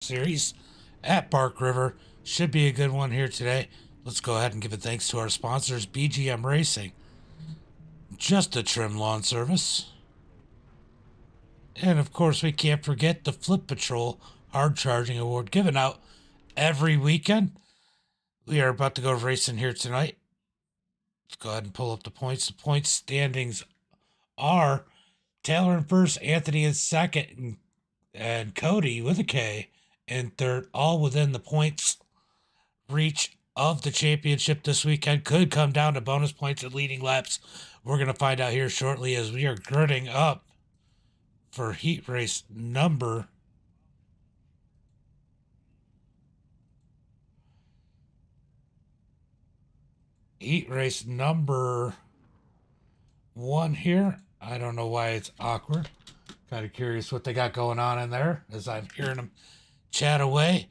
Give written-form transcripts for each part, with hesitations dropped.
series at Bark River. Should be a good one here today. Let's go ahead and give it thanks to our sponsors, BGM Racing, Just a Trim Lawn Service, and of course we can't forget the Flip Patrol Hard Charging Award given out every weekend. We are about to go racing here tonight. Let's go ahead and pull up the points. The point standings are Taylor in first, Anthony in second, and Cody with a K in third, all within the points reach of the championship this weekend. Could come down to bonus points and leading laps. We're going to find out here shortly as we are girding up for heat race number one here. I don't know why it's awkward. Kind of curious what they got going on in there as I'm hearing them chat away.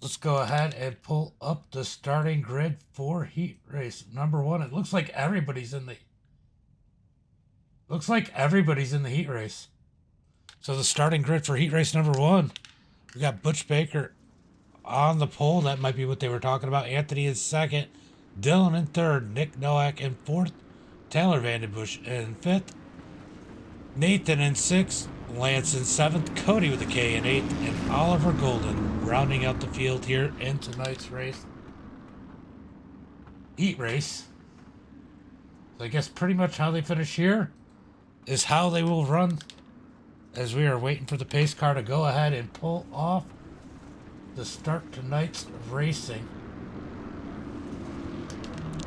Let's go ahead and pull up the starting grid for heat race number one. It looks like everybody's in the heat race. So the starting grid for heat race number one, we got Butch Baker on the pole. That might be what they were talking about. Anthony in second, Dylan in third, Nick Nowak in fourth, Taylor Vandenbush in fifth, Nathan in sixth, Lance in seventh, Cody with a K in eighth, and Oliver Golden rounding out the field here in tonight's heat race. So I guess pretty much how they finish here is how they will run as we are waiting for the pace car to go ahead and pull off to start tonight's racing.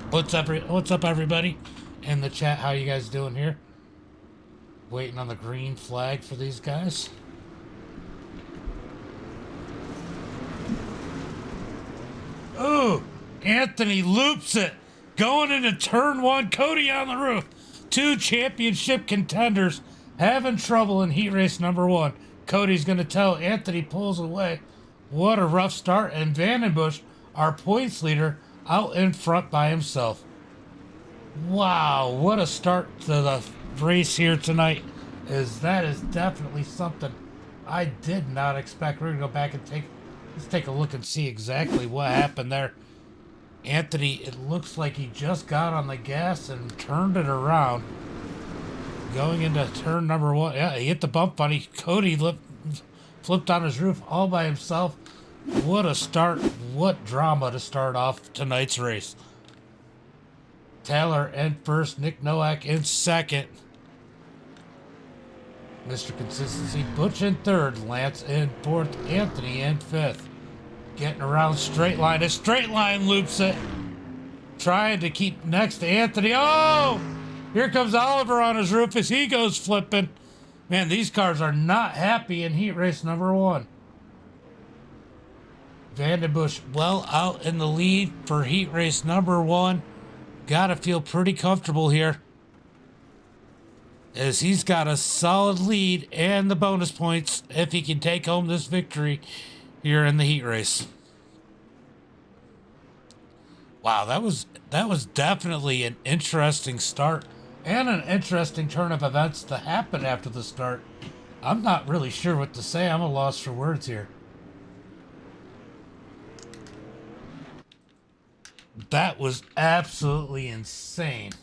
What's up everybody in the chat? How you guys doing here? Waiting on the green flag for these guys. Oh, Anthony loops it. Going into turn one. Cody on the roof. Two championship contenders having trouble in heat race number one. Cody's going to tell Anthony pulls away. What a rough start. And Vandenbush, our points leader, out in front by himself. Wow, what a start to the race here tonight. That is definitely something I did not expect. We're going to go back and let's take a look and see exactly what happened there. Anthony, it looks like he just got on the gas and turned it around. Going into turn number one. Yeah, he hit the bump bunny. Cody flipped on his roof all by himself. What a start. What drama to start off tonight's race. Taylor in first, Nick Nowak in second. Mr. Consistency, Butch in third, Lance in fourth, Anthony in fifth. Getting around straight line. A straight line loops it. Trying to keep next to Anthony. Oh! Here comes Oliver on his roof as he goes flipping. Man, these cars are not happy in heat race number one. Vandenbush well out in the lead for heat race number one. Gotta feel pretty comfortable here, as he's got a solid lead and the bonus points if he can take home this victory here in the heat race. Wow, that was definitely an interesting start and an interesting turn of events to happen after the start. I'm not really sure what to say. I'm at a loss for words here. That was absolutely insane.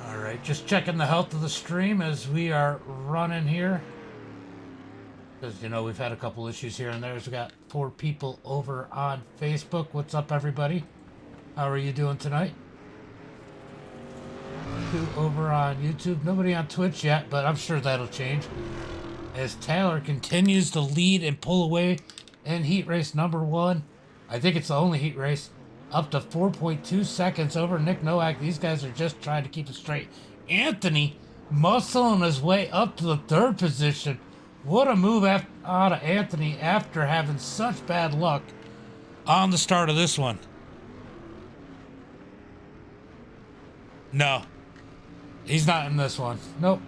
All right, just checking the health of the stream as we are running here. Because, you know, we've had a couple issues here and there. We got 4 people over on Facebook. What's up, everybody? How are you doing tonight? 2 over on YouTube. Nobody on Twitch yet, but I'm sure that'll change as Taylor continues to lead and pull away in heat race number one. I think it's the only heat race. Up to 4.2 seconds over Nick Nowak. These guys are just trying to keep it straight. Anthony muscling his way up to the third position. What a move out of Anthony after having such bad luck on the start of this one. No, he's not in this one. Nope.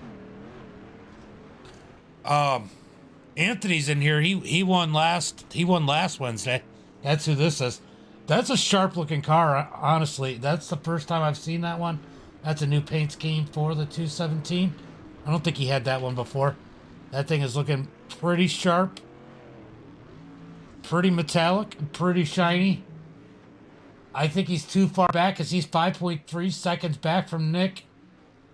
Anthony's in here. He won last Wednesday. That's who this is. That's a sharp looking car, honestly. That's the first time I've seen that one. That's a new paint scheme for the 217. I don't think he had that one before. That thing is looking pretty sharp, pretty metallic, and pretty shiny. I think he's too far back because he's 5.3 seconds back from Nick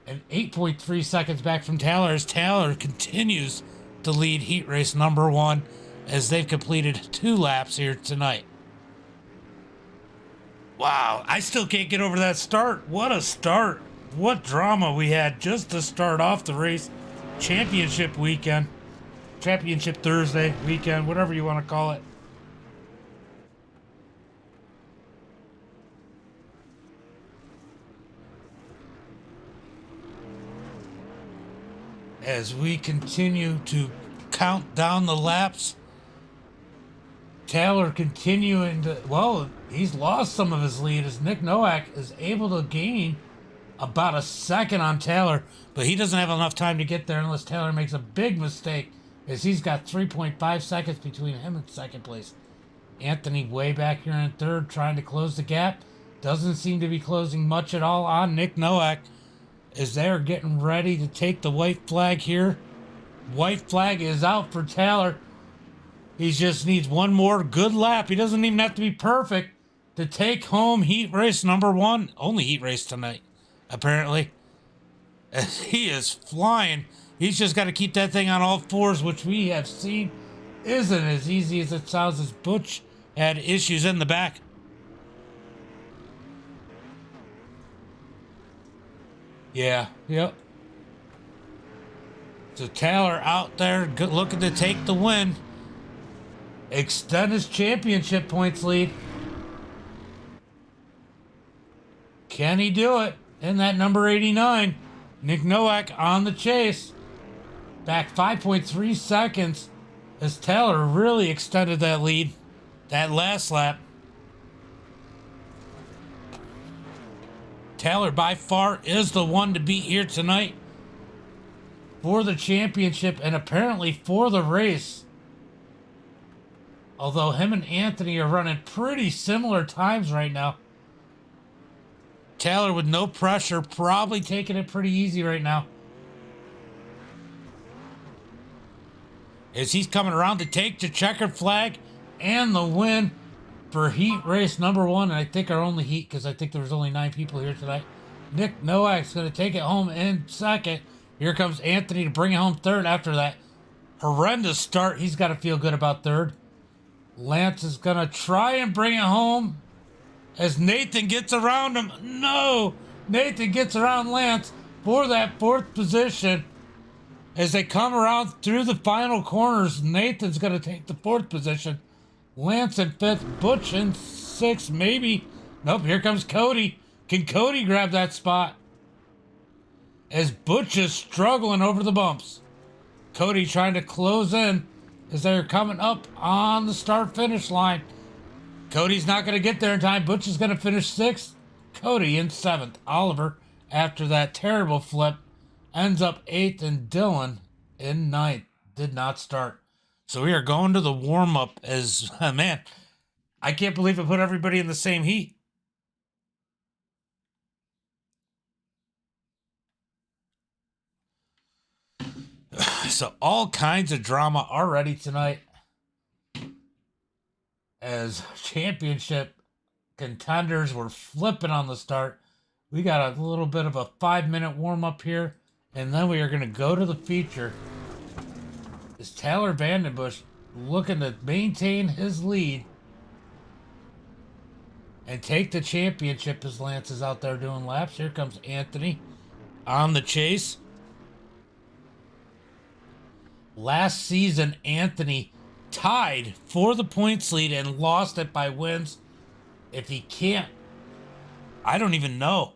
and 8.3 seconds back from Taylor as Taylor continues to lead heat race number 1 as they've completed 2 laps here tonight. Wow, I still can't get over that start. What a start. What drama we had just to start off the race. Championship weekend. Championship Thursday weekend, whatever you want to call it. As we continue to count down the laps, Taylor continuing to, well, he's lost some of his lead as Nick Nowak is able to gain about a second on Taylor, but he doesn't have enough time to get there unless Taylor makes a big mistake, as he's got 3.5 seconds between him and second place. Anthony way back here in third, trying to close the gap. Doesn't seem to be closing much at all on Nick Nowak, as they're getting ready to take the white flag here. White flag is out for Taylor. He just needs one more good lap. He doesn't even have to be perfect to take home heat race number 1. Only heat race tonight, apparently. As he is flying. He's just got to keep that thing on all fours, which we have seen isn't as easy as it sounds, as Butch had issues in the back. Yeah, yep. So Taylor out there good, looking to take the win. Extend his championship points lead. Can he do it? In that number 89. Nick Nowak on the chase. Back 5.3 seconds as Taylor really extended that lead that last lap. Taylor by far is the one to beat here tonight for the championship and apparently for the race. Although him and Anthony are running pretty similar times right now. Taylor with no pressure, probably taking it pretty easy right now. As he's coming around to take the checkered flag and the win for heat race number 1. And I think our only heat, because I think there was only 9 people here tonight. Nick Nowak's going to take it home in second. Here comes Anthony to bring it home third after that horrendous start. He's got to feel good about third. Lance is going to try and bring it home as Nathan gets around him. No! Nathan gets around Lance for that 4th position. As they come around through the final corners, Nathan's going to take the 4th position. Lance in 5th, Butch in 6th, maybe. Nope, here comes Cody. Can Cody grab that spot? As Butch is struggling over the bumps. Cody trying to close in as they're coming up on the start-finish line. Cody's not going to get there in time. Butch is going to finish 6th. Cody in 7th. Oliver, after that terrible flip, ends up 8th, and Dylan in 9th. Did not start. So we are going to the warm-up as, man, I can't believe I put everybody in the same heat. So all kinds of drama already tonight as championship contenders were flipping on the start. We got a little bit of a 5-minute warm-up here, and then we are going to go to the feature. Is Tyler Vandenbush looking to maintain his lead and take the championship as Lance is out there doing laps. Here comes Anthony on the chase. Last season, Anthony tied for the points lead and lost it by wins. If he can't, I don't even know.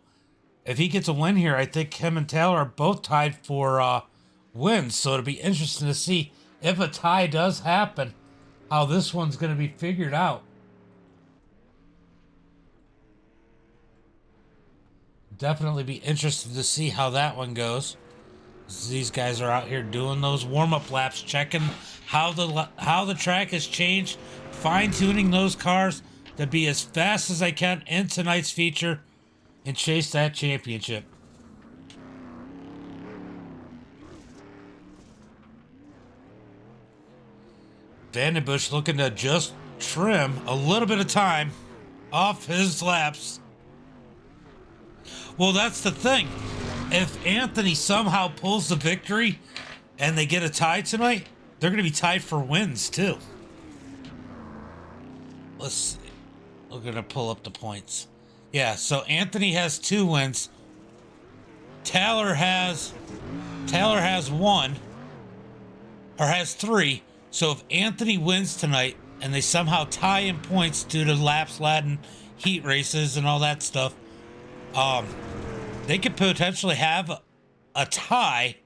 If he gets a win here, I think him and Taylor are both tied for wins. So it'll be interesting to see if a tie does happen, how this one's going to be figured out. Definitely be interested to see how that one goes. These guys are out here doing those warm-up laps, checking how the track has changed, fine-tuning those cars to be as fast as I can in tonight's feature and chase that championship. Vandenbush looking to just trim a little bit of time off his laps. Well, that's the thing. If Anthony somehow pulls the victory and they get a tie tonight, they're going to be tied for wins too. Let's see. We're going to pull up the points. Yeah, so Anthony has 2 wins. Taylor has 1 or has 3. So if Anthony wins tonight and they somehow tie in points due to laps, Latin, heat races, and all that stuff, they could potentially have a tie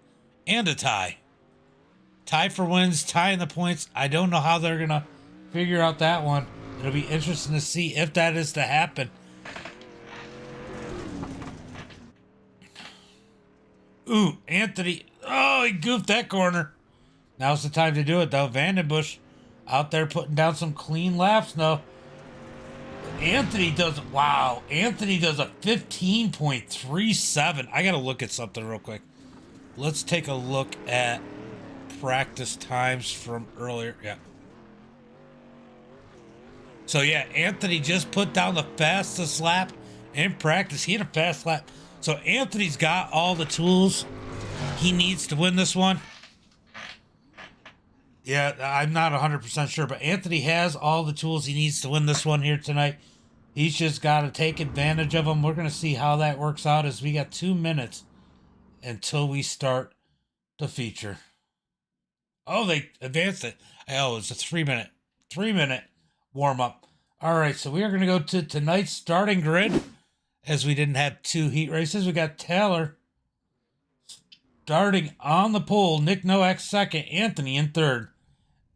and a tie. Tie for wins, tie in the points. I don't know how they're going to figure out that one. It'll be interesting to see if that is to happen. Ooh, Anthony. Oh, he goofed that corner. Now's the time to do it, though. Vandenbush out there putting down some clean laps now. Anthony does, wow. Anthony does a 15.37. I got to look at something real quick. Let's take a look at practice times from earlier. Yeah. So, yeah, Anthony just put down the fastest lap in practice. He had a fast lap. So, Anthony's got all the tools he needs to win this one. Yeah, I'm not 100% sure, but Anthony has all the tools he needs to win this one here tonight. He's just got to take advantage of them. We're going to see how that works out as we got 2 minutes until we start the feature. Oh, they advanced it. Oh, it's a 3-minute warm up. All right, so we are going to go to tonight's starting grid as we didn't have 2 heat races. We got Taylor starting on the pole, Nick Nowak second, Anthony in third.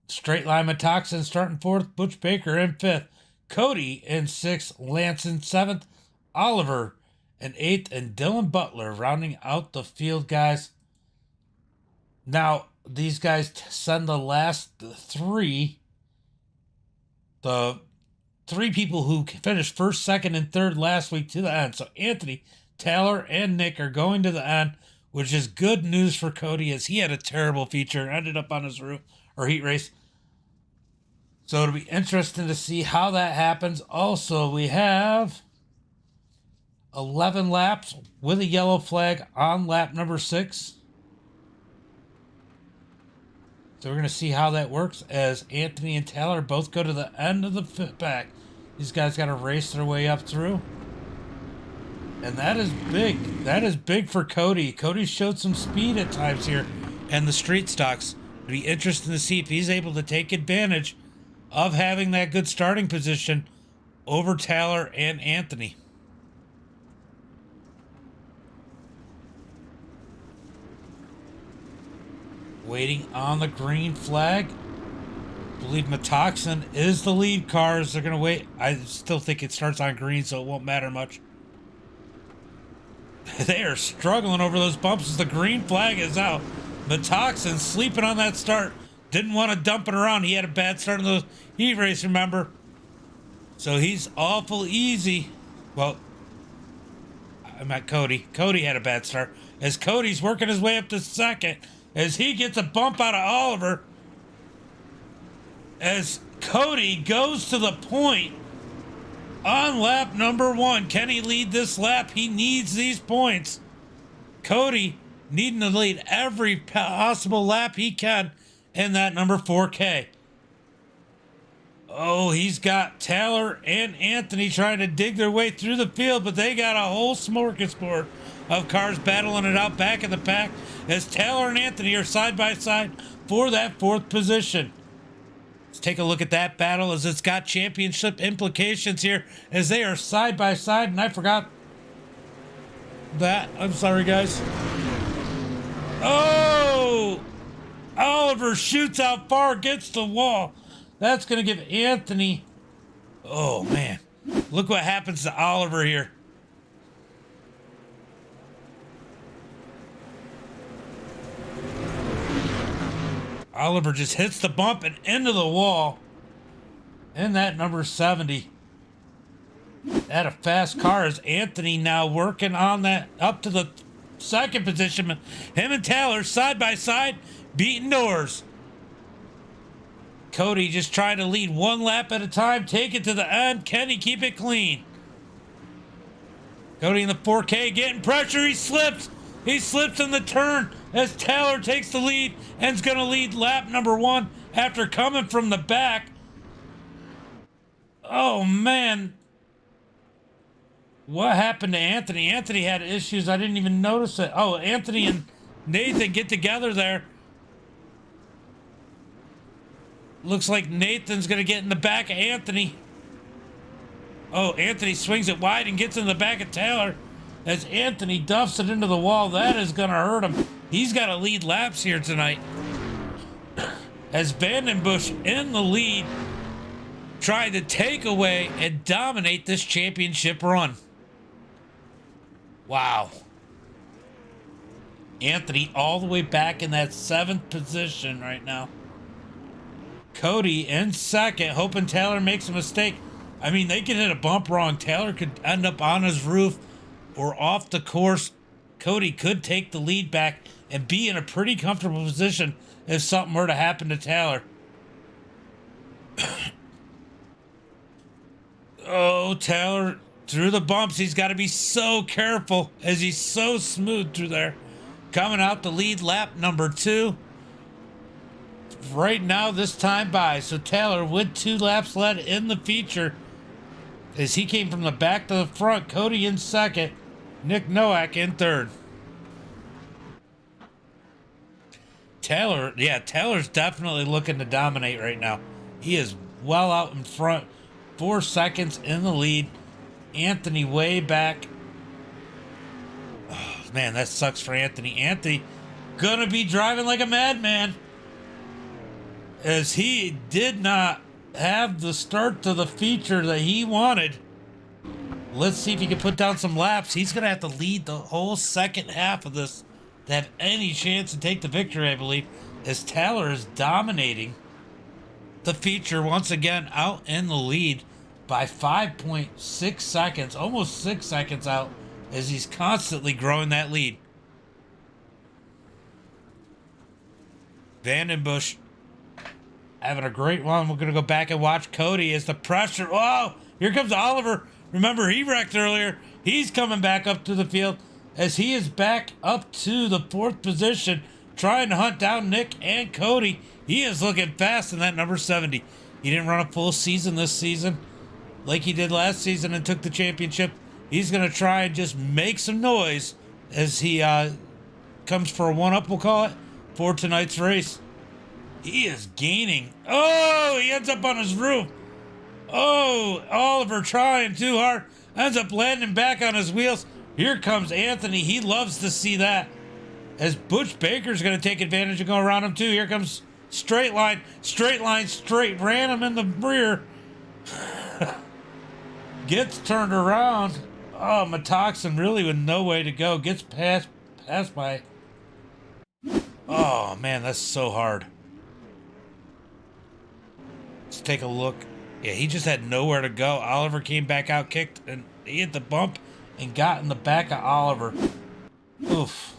Straight line Metoxin starting fourth, Butch Baker in fifth, Cody in sixth, Lance in seventh, Oliver in eighth, and Dylan Butler rounding out the field, guys. Now, these guys send the last 3, the 3 people who finished first, second, and third last week to the end. So Anthony, Taylor, and Nick are going to the end, which is good news for Cody as he had a terrible feature and ended up on his roof or heat race. So it'll be interesting to see how that happens. Also, we have 11 laps with a yellow flag on lap number 6. So we're going to see how that works as Anthony and Taylor both go to the end of the pack. These guys got to race their way up through. And that is big. That is big for Cody. Cody showed some speed at times here and the street stocks. It'll be interesting to see if he's able to take advantage of having that good starting position over Taylor and Anthony. Waiting on the green flag. I believe Metoxin is the lead cars. They're going to wait. I still think it starts on green, so it won't matter much. They are struggling over those bumps as the green flag is out. Metoxin sleeping on that start. Didn't want to dump it around. He had a bad start in the heat race, remember? So he's awful easy. Well, I'm at Cody. Cody had a bad start. As Cody's working his way up to second. As he gets a bump out of Oliver. As Cody goes to the point on lap number 1. Can he lead this lap? He needs these points. Cody needing to lead every possible lap he can in that number 4K. Oh, he's got Taylor and Anthony trying to dig their way through the field, but they got a whole smorgasbord of cars battling it out back in the pack as Taylor and Anthony are side by side for that 4th position. Let's take a look at that battle as it's got championship implications here as they are side by side. And I forgot that. I'm sorry, guys. Oh! Oliver shoots out far, gets the wall. That's going to give Anthony... Oh, man. Look what happens to Oliver here. Oliver just hits the bump and into the wall. And that number 70. At a fast car is Anthony now working on that up to the 2nd position. Him and Taylor side by side beating doors. Cody just trying to lead one lap at a time, take it to the end. Can he keep it clean? Cody in the 4K getting pressure. He slips. He slips in the turn as Taylor takes the lead and's going to lead lap number 1 after coming from the back. Oh, man. What happened to Anthony? Anthony had issues. I didn't even notice it. Oh, Anthony and Nathan get together there. Looks like Nathan's going to get in the back of Anthony. Oh, Anthony swings it wide and gets in the back of Taylor as Anthony duffs it into the wall. That is going to hurt him. He's got to lead laps here tonight. As Vandenbush in the lead, trying to take away and dominate this championship run. Wow. Anthony all the way back in that 7th position right now. Cody in 2nd, hoping Taylor makes a mistake. I mean, they could hit a bump wrong. Taylor could end up on his roof or off the course. Cody could take the lead back and be in a pretty comfortable position if something were to happen to Taylor. Oh, Taylor through the bumps. He's got to be so careful as he's so smooth through there. Coming out to lead lap number 2. Right now, this time by. So Taylor with 2 laps led in the feature as he came from the back to the front. Cody in 2nd. Nick Nowak in 3rd. Taylor's definitely looking to dominate right now. He is well out in front. 4 seconds in the lead. Anthony way back. Oh, man, that sucks for Anthony. Anthony gonna be driving like a madman as he did not have the start to the feature that he wanted. Let's see if he can put down some laps. He's gonna have to lead the whole second half of this to have any chance to take the victory, I believe, as Taylor is dominating the feature once again, out in the lead by 5.6 seconds, almost 6 seconds out, as he's constantly growing that lead. Vandenbush having a great one. We're going to go back and watch Cody as the pressure. Oh, here comes Oliver. Remember, he wrecked earlier. He's coming back up to the field as he is back up to the 4th position, trying to hunt down Nick and Cody. He is looking fast in that number 70. He didn't run a full season this season like he did last season and took the championship. He's going to try and just make some noise as he comes for a one-up, we'll call it, for tonight's race. He is gaining. Oh, he ends up on his roof. Oh, Oliver trying too hard. Ends up landing back on his wheels. Here comes Anthony. He loves to see that. As Butch Baker's going to take advantage and go around him too. Here comes straight line. Ran him in the rear. Gets turned around. Oh, Metoxin really with no way to go. Gets passed by. Oh, man, that's so hard. Let's take a look. Yeah, he just had nowhere to go. Oliver came back out, kicked, and he hit the bump and got in the back of Oliver. Oof.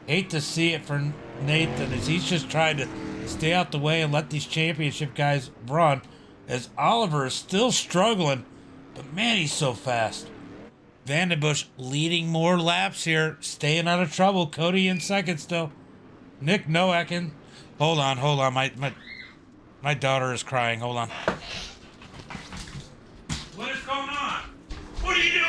Hate to see it for Nathan as he's just trying to stay out the way and let these championship guys run, as Oliver is still struggling, but man, he's so fast. Vandenbush leading more laps here, staying out of trouble. Cody in 2nd still. Nick Nowak in. Hold on. My daughter is crying. Hold on. What is going on? What are you doing?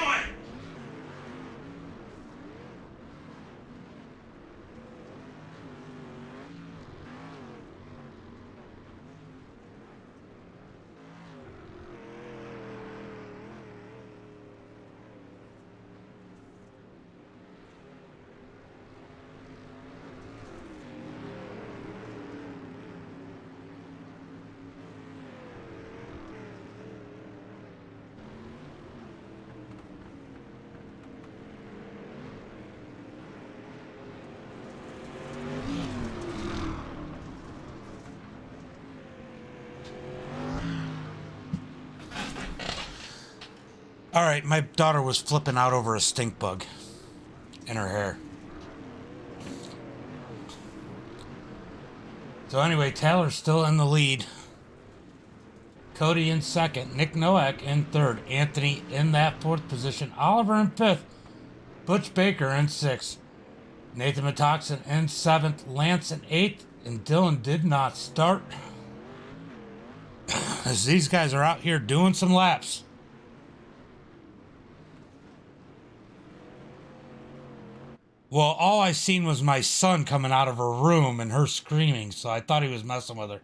All right, my daughter was flipping out over a stink bug in her hair. So anyway, Taylor's still in the lead. Cody in second. Nick Nowak in third. Anthony in that fourth position. Oliver in fifth. Butch Baker in sixth. Nathan Metoxen in seventh. Lance in eighth. And Dylan did not start, as these guys are out here doing some laps. Well, all I seen was my son coming out of her room and her screaming, so I thought he was messing with her.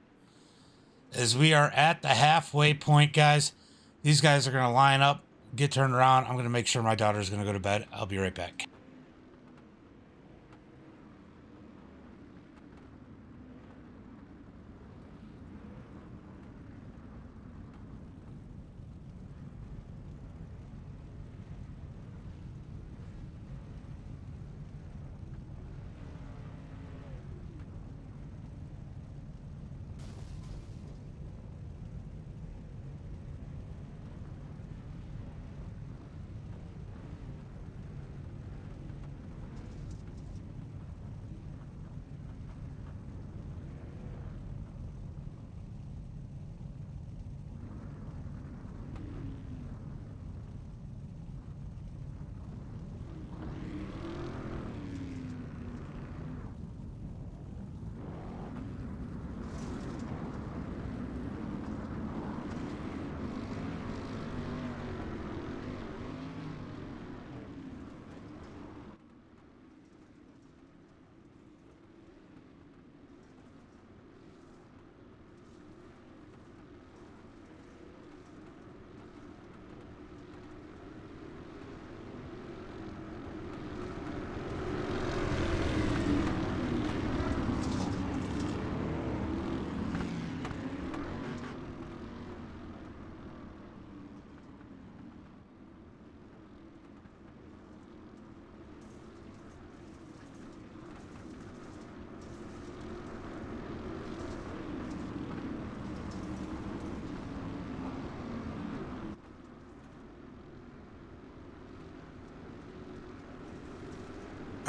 As we are at the halfway point, guys, these guys are going to line up, get turned around. I'm going to make sure my daughter's going to go to bed. I'll be right back.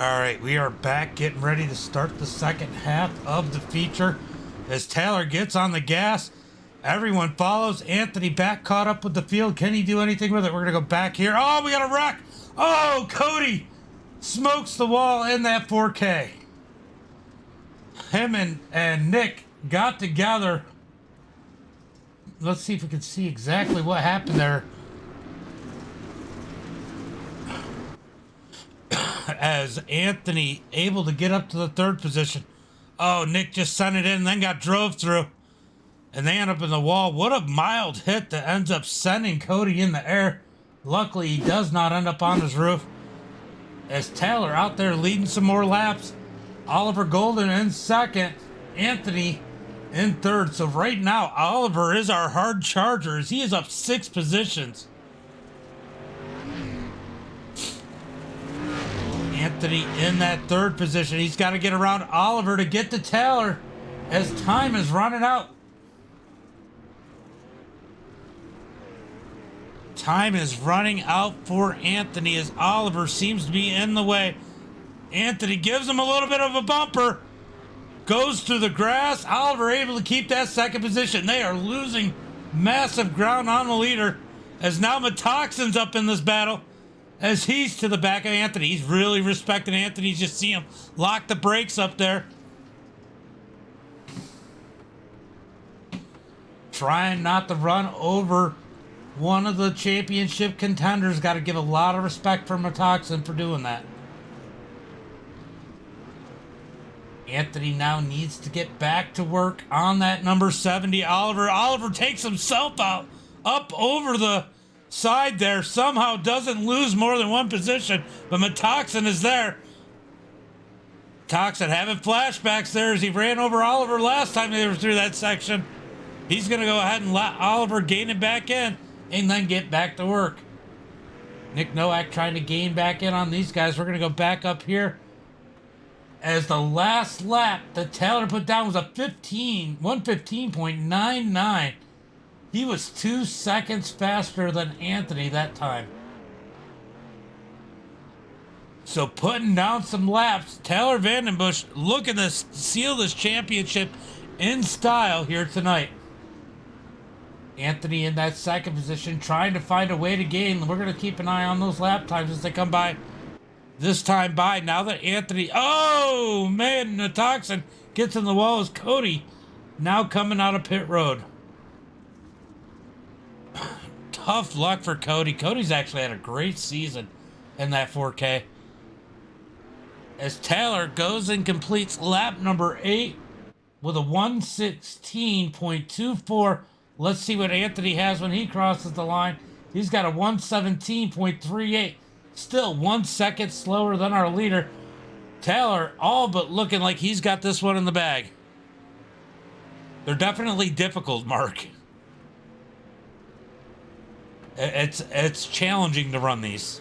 All right, we are back getting ready to start the second half of the feature. As Taylor gets on the gas, everyone follows. Anthony back caught up with the field. Can he do anything with it? We're going to go back here. Oh, we got a wreck. Oh, Cody smokes the wall in that 4K. Him and Nick got together. Let's see if we can see exactly what happened there. As Anthony able to get up to the third position. Oh, Nick just sent it in and then got drove through. And they end up in the wall. What a mild hit that ends up sending Cody in the air. Luckily, he does not end up on his roof. As Taylor out there leading some more laps. Oliver Golden in second. Anthony in third. So right now, Oliver is our hard charger as he is up 6 positions. Anthony in that third position. He's got to get around Oliver to get to Taylor as time is running out. Time is running out for Anthony as Oliver seems to be in the way. Anthony gives him a little bit of a bumper. Goes through the grass. Oliver able to keep that second position. They are losing massive ground on the leader as now Metoxen's up in this battle. As he's to the back of Anthony. He's really respecting Anthony. Just see him lock the brakes up there. Trying not to run over one of the championship contenders. Got to give a lot of respect for Metoxen for doing that. Anthony now needs to get back to work on that number 70. Oliver takes himself out up over the side there, somehow doesn't lose more than one position, but Metoxen is there. Metoxen having flashbacks there as he ran over Oliver last time they were through that section. He's going to go ahead and let Oliver gain it back in and then get back to work. Nick Nowak trying to gain back in on these guys. We're going to go back up here as the last lap that Taylor put down was a 115.99. He was 2 seconds faster than Anthony that time. So putting down some laps, Taylor Vandenbush looking to seal this championship in style here tonight. Anthony in that second position, trying to find a way to gain. We're going to keep an eye on those lap times as they come by. This time by, now that Anthony, oh man, the toxin gets in the wall as Cody now coming out of pit road. Tough luck for Cody. Cody's actually had a great season in that 4K. As Taylor goes and completes lap number 8 with a 116.24. Let's see what Anthony has when he crosses the line. He's got a 117.38. Still 1 second slower than our leader. Taylor all but looking like he's got this one in the bag. They're definitely difficult, Mark. It's challenging to run these.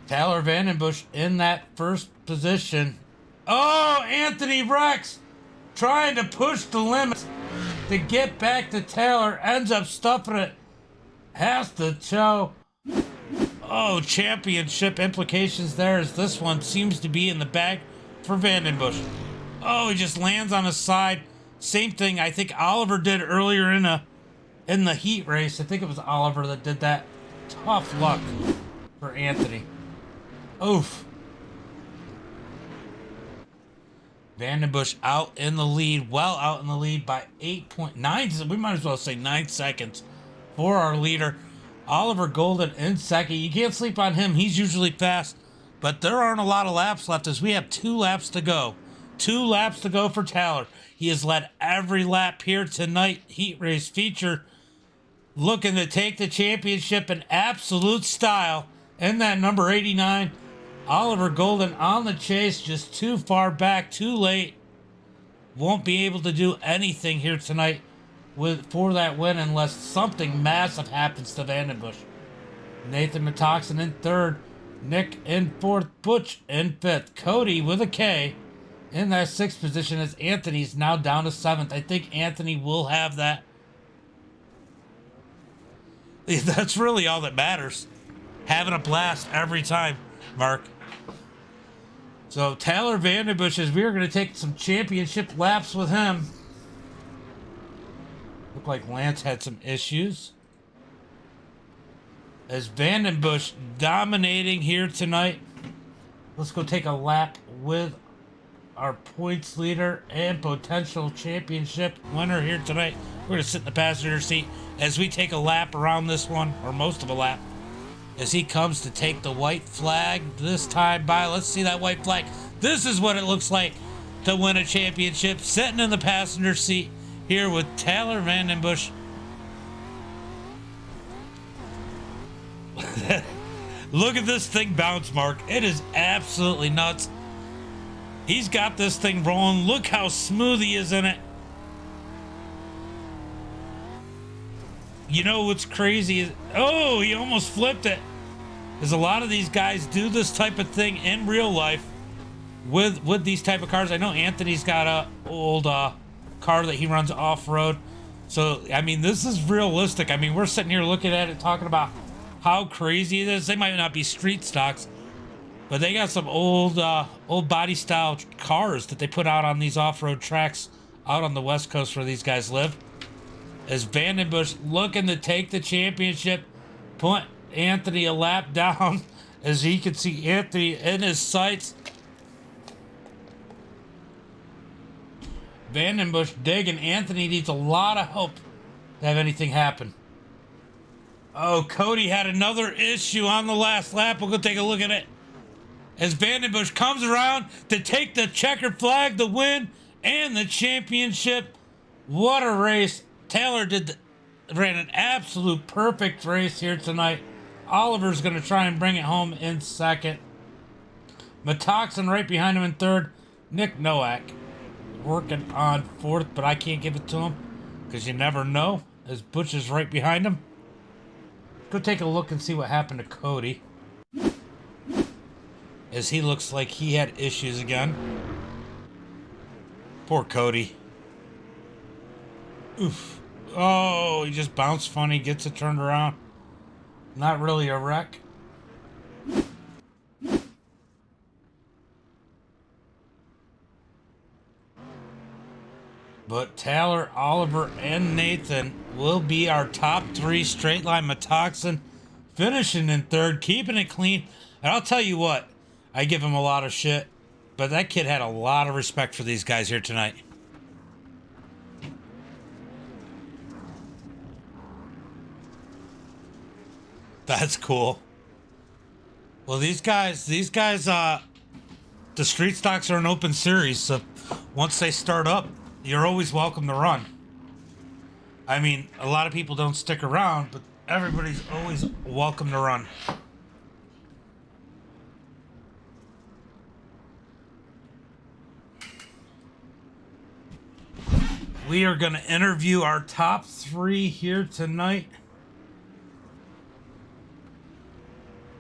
Tyler Vandenbush in that first position. Oh, Anthony Rex trying to push the limits to get back to Taylor. Ends up stuffing it. Has to show. Oh, championship implications there as this one seems to be in the bag for Vandenbush. Oh, he just lands on his side. Same thing I think Oliver did earlier in the heat race. I think it was Oliver that did that. Tough luck for Anthony. Oof. Vandenbush out in the lead, well out in the lead by 8.9. We might as well say 9 seconds for our leader. Oliver Golden in second. You can't sleep on him. He's usually fast, but there aren't a lot of laps left as we have 2 laps to go. 2 laps to go for Taylor. He has led every lap here tonight. Heat race feature. Looking to take the championship in absolute style. In that number 89. Oliver Golden on the chase, just too far back, too late. Won't be able to do anything here tonight for that win unless something massive happens to Vandenbush. Nathan Metoxen in third. Nick in fourth. Butch in fifth. Cody with a K in that 6th position as Anthony's now down to 7th. I think Anthony will have that. That's really all that matters. Having a blast every time, Mark. So Tyler Vandenbush, as we're going to take some championship laps with him. Looked like Lance had some issues. As Vandenbush dominating here tonight. Let's go take a lap with our points leader and potential championship winner here tonight. We're going to sit in the passenger seat as we take a lap around this one, or most of a lap. As he comes to take the white flag this time by. Let's see that white flag. This is what it looks like to win a championship. Sitting in the passenger seat here with Tyler Vandenbush. Look at this thing bounce, Mark. It is absolutely nuts. He's got this thing rolling. Look how smooth he is in it. You know what's crazy is, oh, he almost flipped it. Because a lot of these guys do this type of thing in real life with these type of cars. I know Anthony's got a old car that he runs off-road. So, I mean, this is realistic. I mean, we're sitting here looking at it, talking about how crazy it is. They might not be street stocks, but they got some old body style cars that they put out on these off-road tracks out on the West Coast where these guys live. As Vandenbush looking to take the championship, put Anthony a lap down, as he can see Anthony in his sights. Vandenbush digging. Anthony needs a lot of help to have anything happen. Oh, Cody had another issue on the last lap. We'll go take a look at it. As Vandenbush comes around to take the checkered flag, the win, and the championship. What a race. Taylor ran an absolute perfect race here tonight. Oliver's going to try and bring it home in second. Metoxen right behind him in third. Nick Nowak working on fourth, but I can't give it to him because you never know. As Butch is right behind him. Go take a look and see what happened to Cody. As he looks like he had issues again. Poor Cody. Oof. Oh, he just bounced funny, gets it turned around. Not really a wreck. But Taylor, Oliver, and Nathan will be our top three straight line Metoxin, finishing in third, keeping it clean. And I'll tell you what, I give him a lot of shit, but that kid had a lot of respect for these guys here tonight. That's cool. Well, the street stocks are an open series, so once they start up, you're always welcome to run. I mean, a lot of people don't stick around, but everybody's always welcome to run. We are going to interview our top three here tonight.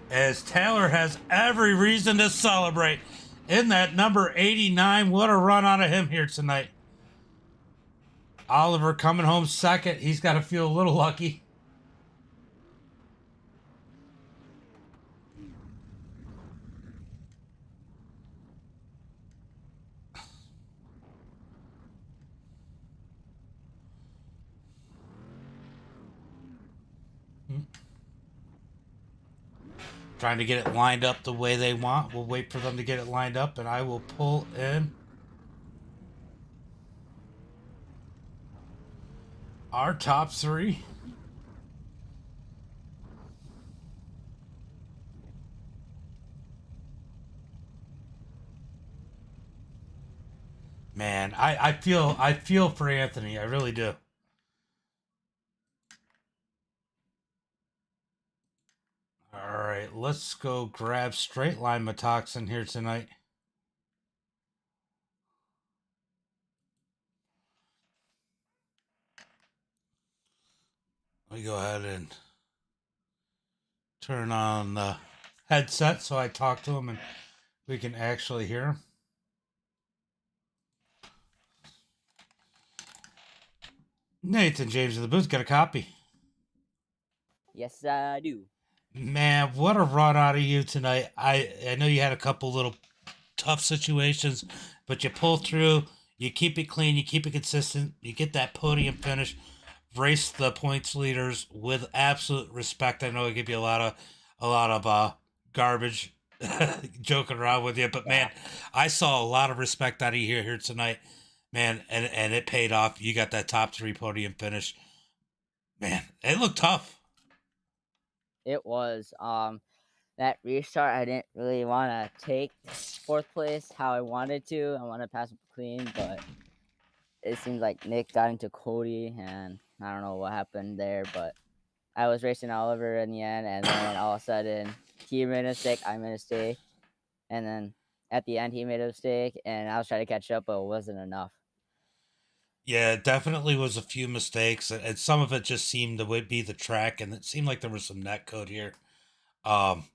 As Taylor has every reason to celebrate in that number 89. What a run out of him here tonight. Oliver coming home second. He's got to feel a little lucky. Trying to get it lined up the way they want. We'll wait for them to get it lined up, and I will pull in our top three. Man, I feel for Anthony. I really do. All right, let's go grab straight line Metoxin here tonight. Let me go ahead and turn on the headset so I talk to him and we can actually hear him. Nathan James of the booth, got a copy. Yes, I do. Man, what a run out of you tonight. I know you had a couple little tough situations, but you pull through, you keep it clean, you keep it consistent, you get that podium finish, race the points leaders with absolute respect. I know I give you a lot of garbage joking around with you, but man, I saw a lot of respect out of you here tonight, man, and it paid off. You got that top three podium finish. Man, it looked tough. It was that restart. I didn't really want to take fourth place how I wanted to. I want to pass clean, but it seems like Nick got into Cody, and I don't know what happened there. But I was racing Oliver in the end, and then all of a sudden he made a mistake, I made a mistake, and then at the end he made a mistake, and I was trying to catch up, but it wasn't enough. Yeah, it definitely was a few mistakes, and some of it just seemed to be the track, and it seemed like there was some net code here. Um,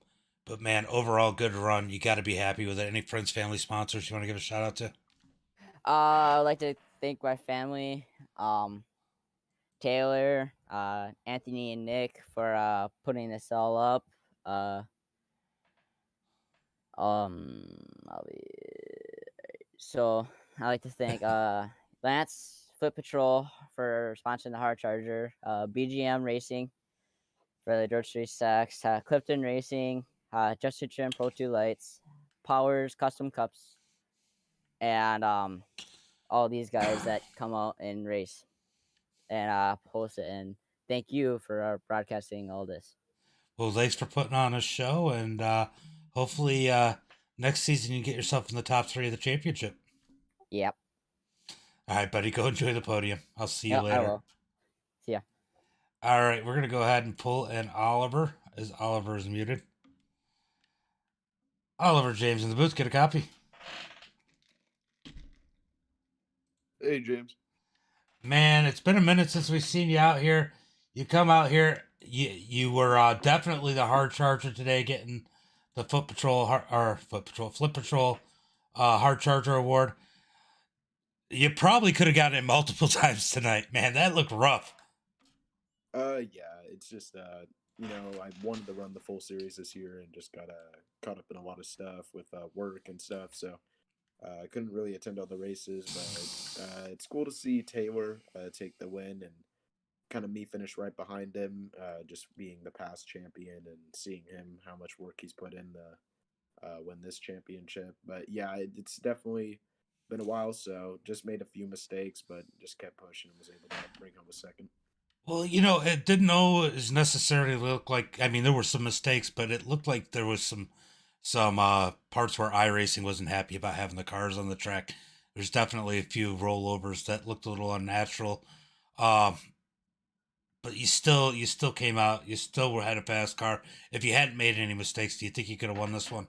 but man, overall good run. You got to be happy with it. Any friends, family, sponsors you want to give a shout out to? I'd like to thank my family, Taylor, Anthony, and Nick for putting this all up. I'll be so I like to thank Lance Foot Patrol for sponsoring the hard charger, BGM Racing for the dirt street stacks, Clifton Racing, Justin Trim Pro 2 lights, Powers Custom Cups, and all these guys that come out and race and post it. And thank you for broadcasting all this. Well, thanks for putting on a show, and hopefully next season you get yourself in the top three of the championship. Yep. All right, buddy, go enjoy the podium. I'll see you Yep, I later. will. See ya. All right, we're gonna go ahead and pull in Oliver, as Oliver is muted. Oliver James in the booth, get a copy. Hey, James. Man, it's been a minute since we've seen you out here. You come out here. You were definitely the hard charger today, getting the Flip Patrol hard charger award. You probably could have gotten it multiple times tonight, man. That looked rough. Yeah, it's just I wanted to run the full series this year and just got caught up in a lot of stuff with work and stuff. So I couldn't really attend all the races, but it's cool to see Taylor take the win and kind of me finish right behind him, just being the past champion and seeing him how much work he's put in to win this championship. But yeah, it's definitely been a while, so just made a few mistakes, but just kept pushing and was able to bring home a second. Well, it didn't always necessarily look like. I mean, there were some mistakes, but it looked like there was some parts where iRacing wasn't happy about having the cars on the track. There's definitely a few rollovers that looked a little unnatural. Um, but you still came out. You still had a fast car. If you hadn't made any mistakes, do you think you could have won this one?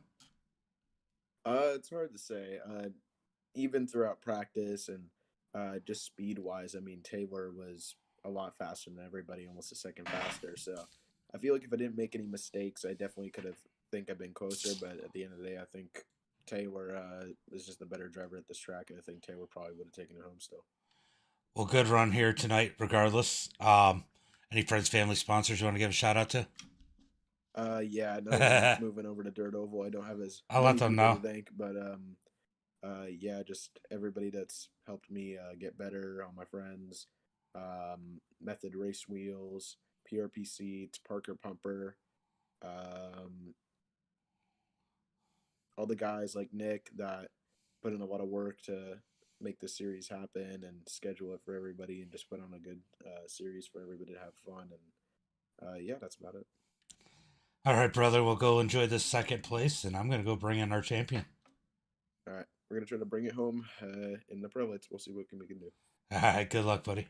It's hard to say. Even throughout practice and just speed wise, I mean, Taylor was a lot faster than everybody, almost a second faster. So I feel like if I didn't make any mistakes, I definitely could have think I've been closer. But at the end of the day, I think Taylor is just the better driver at this track, and I think Taylor probably would have taken it home still. Well, good run here tonight, regardless. Any friends, family, sponsors you want to give a shout out to? Yeah, now that I'm moving over to Dirt Oval, I don't have as I'll let many them people know. to thank, but yeah, just everybody that's helped me get better, all my friends, Method Race Wheels, PRP Seats, Parker Pumper, um, all the guys like Nick that put in a lot of work to make this series happen and schedule it for everybody and just put on a good series for everybody to have fun. And yeah, that's about it. All right, brother. We'll go enjoy this second place, and I'm gonna go bring in our champion. All right, we're gonna try to bring it home in the prelates. We'll see what we can do. All right, good luck, buddy.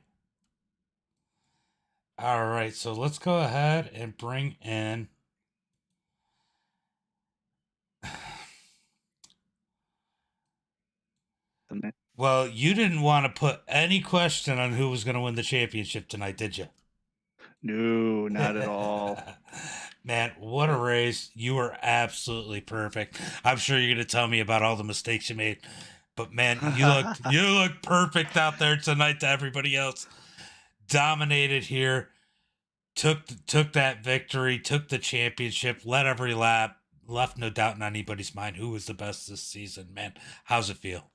All right, so let's go ahead and bring in. Well, you didn't want to put any question on who was going to win the championship tonight, did you? No, not at all. Man, what a race. You were absolutely perfect. I'm sure you're going to tell me about all the mistakes you made. But man, you looked perfect out there tonight to everybody else. Dominated here. Took that victory, took the championship, led every lap, left no doubt in anybody's mind who was the best this season. Man, how's it feel?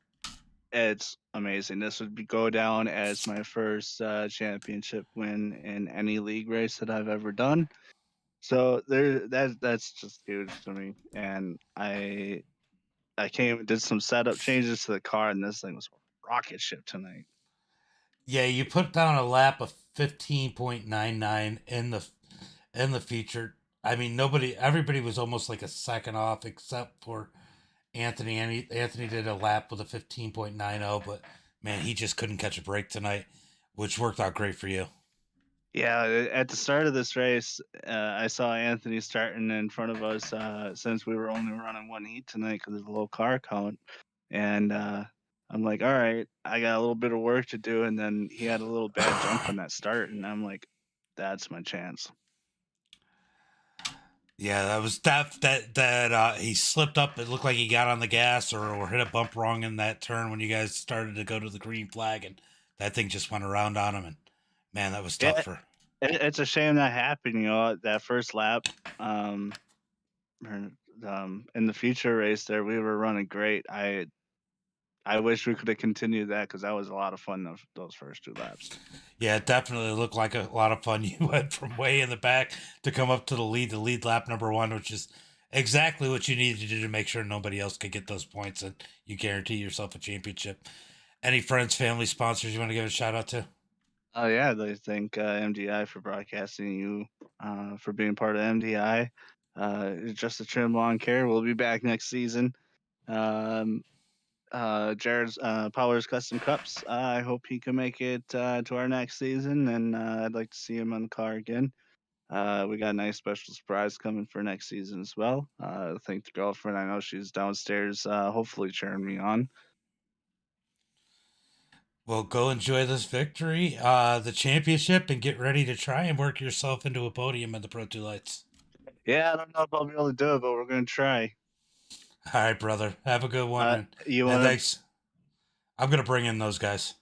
It's amazing. This would go down as my first championship win in any league race that I've ever done. So that's just huge to me. And I came did some setup changes to the car, and this thing was a rocket ship tonight. Yeah, you put down a lap of 15.99 in the feature. I mean, everybody was almost like a second off except for Anthony. Anthony did a lap with a 15.90, but man, he just couldn't catch a break tonight, which worked out great for you. Yeah, at the start of this race, I saw Anthony starting in front of us since we were only running one heat tonight because of the low car count. And I'm like, all right, I got a little bit of work to do. And then he had a little bad jump on that start. And I'm like, that's my chance. Yeah, that was that he slipped up. It looked like he got on the gas or hit a bump wrong in that turn when you guys started to go to the green flag, and that thing just went around on him. And man, that was tough Yeah, for. it's a shame that happened. That first lap, um, in the future race there, we were running great. I wish we could have continued that because that was a lot of fun those first two laps. Yeah, it definitely looked like a lot of fun. You went from way in the back to come up to the lead lap number one, which is exactly what you needed to do to make sure nobody else could get those points and you guarantee yourself a championship. Any friends, family, sponsors you want to give a shout out to? Oh yeah, they thank MDI for broadcasting you, for being part of MDI. Just a trim lawn care. We'll be back next season. Um, Jared's Powers Custom Cups. I hope he can make it to our next season, and I'd like to see him on the car again. We got a nice special surprise coming for next season as well. Thank the girlfriend. I know she's downstairs, hopefully cheering me on. Well, go enjoy this victory, the championship, and get ready to try and work yourself into a podium in the Pro 2 Lights. Yeah, I don't know if I'll be able to do it, but we're gonna try. All right, brother. Have a good one. You And want to? thanks. I'm going to bring in those guys.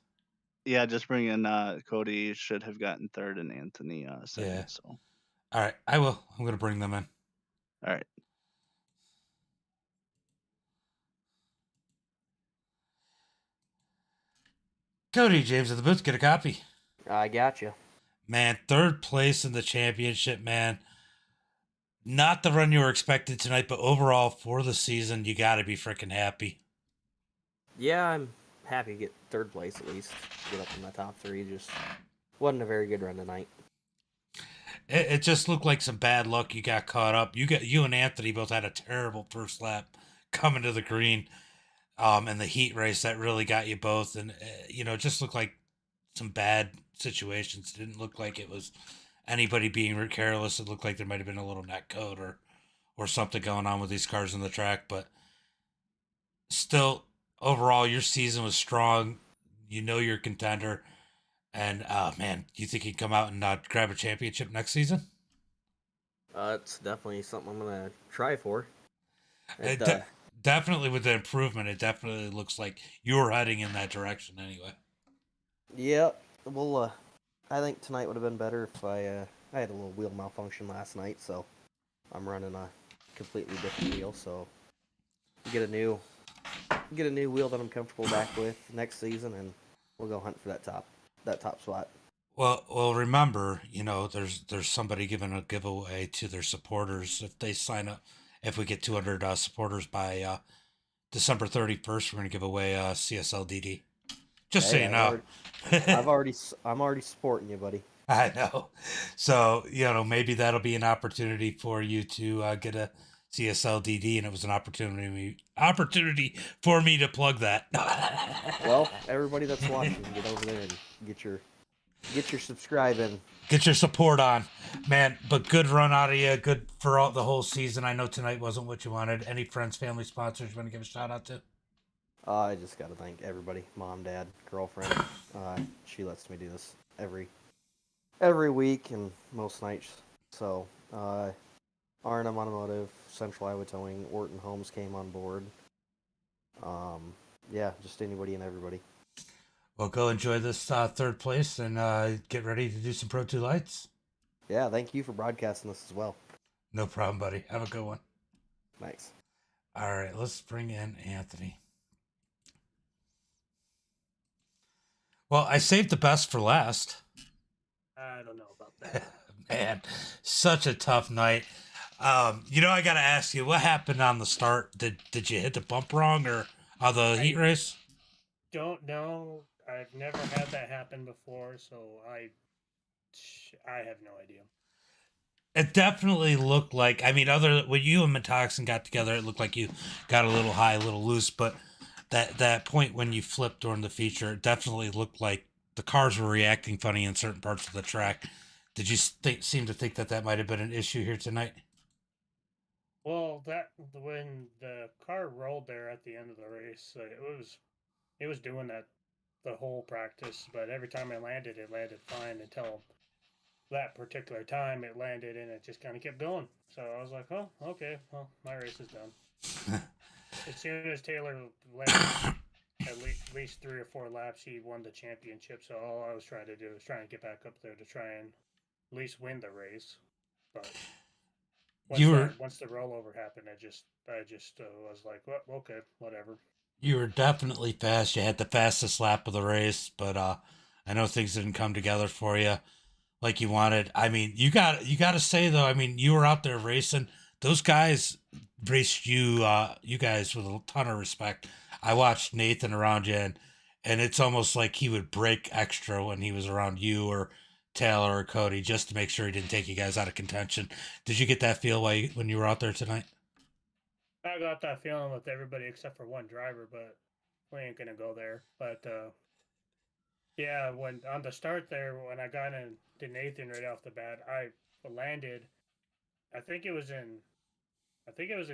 Yeah, just bring in Cody. Should have gotten third and Anthony second. Yeah. So, All right. I will. I'm going to bring them in. all right. Cody, James of the booth, get a copy. I got you. Man, third place in the championship, man. Not the run you were expected tonight, but overall for the season, you got to be freaking happy. Yeah, I'm happy to get third place at least. Get up in the top three. Just wasn't a very good run tonight. It just looked like some bad luck. You got caught up. You and Anthony both had a terrible first lap coming to the green, and the heat race that really got you both. And it just looked like some bad situations. It didn't look like it was anybody being careless. It looked like there might have been a little net code or something going on with these cars on the track. But still, overall, your season was strong. You're a contender. And, man, you think he'd come out and grab a championship next season? It's definitely something I'm going to try for. Definitely with the improvement, it definitely looks like you're heading in that direction anyway. Yeah, well, I think tonight would have been better if I had a little wheel malfunction last night, so I'm running a completely different wheel, so get a new wheel that I'm comfortable back with next season, and we'll go hunt for that top spot. Well, remember, there's somebody giving a giveaway to their supporters if they sign up. If we get 200 supporters by December 31st, we're gonna give away CSLDD. Just so you know. I'm already supporting you, buddy. I know. So maybe that'll be an opportunity for you to get a CSLDD, and it was an opportunity for me to plug that. Well, everybody that's watching, get over there and get your subscribe in. Get your support on, man. But good run out of you. Good for the whole season. I know tonight wasn't what you wanted. Any friends, family, sponsors you want to give a shout out to? I just got to thank everybody, mom, dad, girlfriend. She lets me do this every week and most nights. So, R&M Automotive, Central Iowa Towing, Orton Homes came on board. Yeah, just anybody and everybody. Well, go enjoy this third place and get ready to do some Pro 2 lights. Yeah, thank you for broadcasting this as well. No problem, buddy. Have a good one. Thanks. All right, let's bring in Anthony. Well, I saved the best for last. I don't know about that. Man, such a tough night. I got to ask you, what happened on the start? Did you hit the bump wrong or on the heat race? Don't know. I've never had that happen before, so I have no idea. It definitely looked like, when you and Metoxin got together, it looked like you got a little high, a little loose, but that point when you flipped during the feature, it definitely looked like the cars were reacting funny in certain parts of the track. Did you seem to think that might have been an issue here tonight? Well, when the car rolled there at the end of the race, it was doing that the whole practice, but every time it landed fine until that particular time it landed, and it just kind of kept going. So I was like, oh, okay, well, my race is done. As soon as Taylor landed at least 3 or 4 laps, he won the championship. So all I was trying to do was try and get back up there to try and at least win the race. But once the rollover happened, I just was like, well, okay, whatever. You were definitely fast. You had the fastest lap of the race, but I know things didn't come together for you like you wanted. You got to say though, you were out there racing. Those guys raced you guys with a ton of respect. I watched Nathan around you, and it's almost like he would break extra when he was around you or Taylor or Cody just to make sure he didn't take you guys out of contention. Did you get that feel when you were out there tonight? I got that feeling with everybody except for one driver, but we ain't gonna go there. But yeah, when on the start there, when I got into Nathan right off the bat, I landed. I think it was in the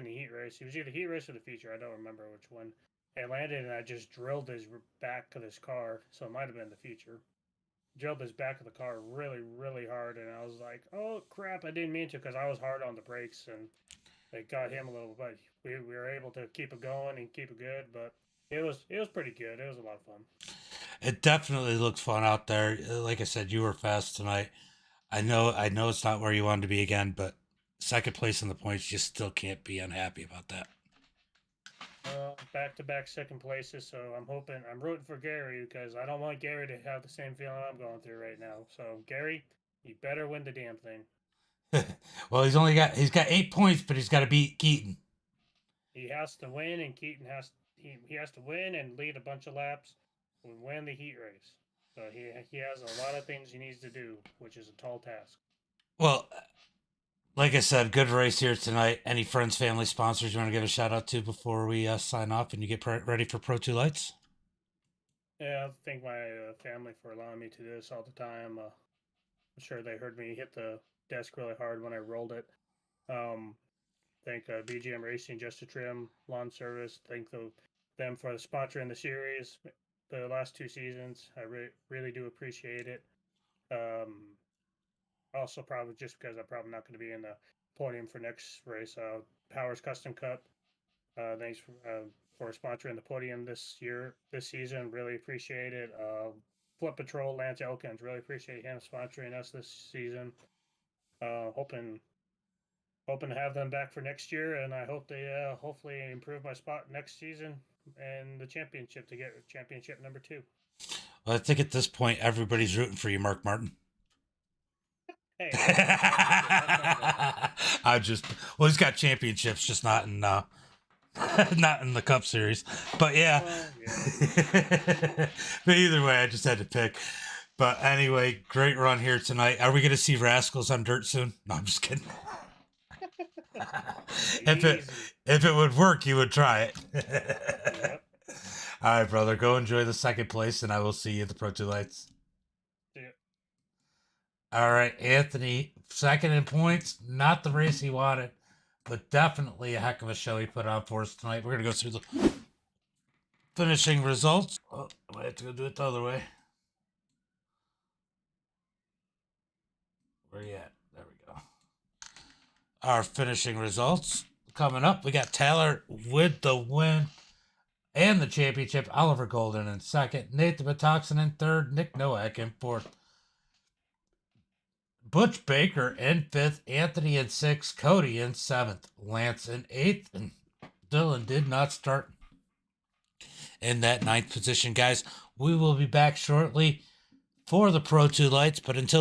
heat race. It was either heat race or the feature. I don't remember which one. I landed and I just drilled his back of his car, so it might have been the feature. Drilled his back of the car really, really hard, and I was like, "Oh crap! I didn't mean to," because I was hard on the brakes and it got him a little bit. We were able to keep it going and keep it good, but it was pretty good. It was a lot of fun. It definitely looked fun out there. Like I said, you were fast tonight. I know it's not where you wanted to be again, but second place in the points, you still can't be unhappy about that. back-to-back second places. So I'm rooting for Gary because I don't want Gary to have the same feeling I'm going through right now. So Gary, you better win the damn thing. Well, he's got 8 points, but he's got to beat Keaton. He has to win, and Keaton he has to win and lead a bunch of laps and win the heat race. So he has a lot of things he needs to do, which is a tall task. Well, like I said, good race here tonight. Any friends, family, sponsors you want to give a shout out to before we sign off and you get ready for Pro 2 Lights? Yeah, I thank my family for allowing me to do this all the time. I'm sure they heard me hit the desk really hard when I rolled it. Thank BGM Racing, Just a Trim, Lawn Service. Thank them for the sponsoring the series the last 2 seasons. I really do appreciate it. Also, probably just because I'm probably not going to be in the podium for next race. Powers Custom Cup. Thanks for sponsoring the podium this season. Really appreciate it. Flip Patrol, Lance Elkins. Really appreciate him sponsoring us this season. Hoping to have them back for next year, and I hope they hopefully improve my spot next season and the championship to get championship number 2. Well, I think at this point everybody's rooting for you, Mark Martin. Hey, well, he's got championships, just not in not in the Cup Series. But yeah. Well, yeah. But either way, I just had to pick. But anyway, great run here tonight. Are we going to see Rascals on dirt soon? No, I'm just kidding. If it would work, you would try it. Yep. All right, brother. Go enjoy the second place, and I will see you at the Pro 2 Lights. Yeah. All right, Anthony, second in points. Not the race he wanted, but definitely a heck of a show he put on for us tonight. We're going to go through the finishing results. Oh, I have to go do it the other way. Where you at? There we go. Our finishing results coming up. We got Taylor with the win and the championship. Oliver Golden in second. Nathan Batoxin in third. Nick Nowak in fourth. Butch Baker in fifth. Anthony in sixth. Cody in seventh. Lance in eighth. And Dylan did not start in that ninth position. Guys, we will be back shortly for the Pro 2 Lights. But until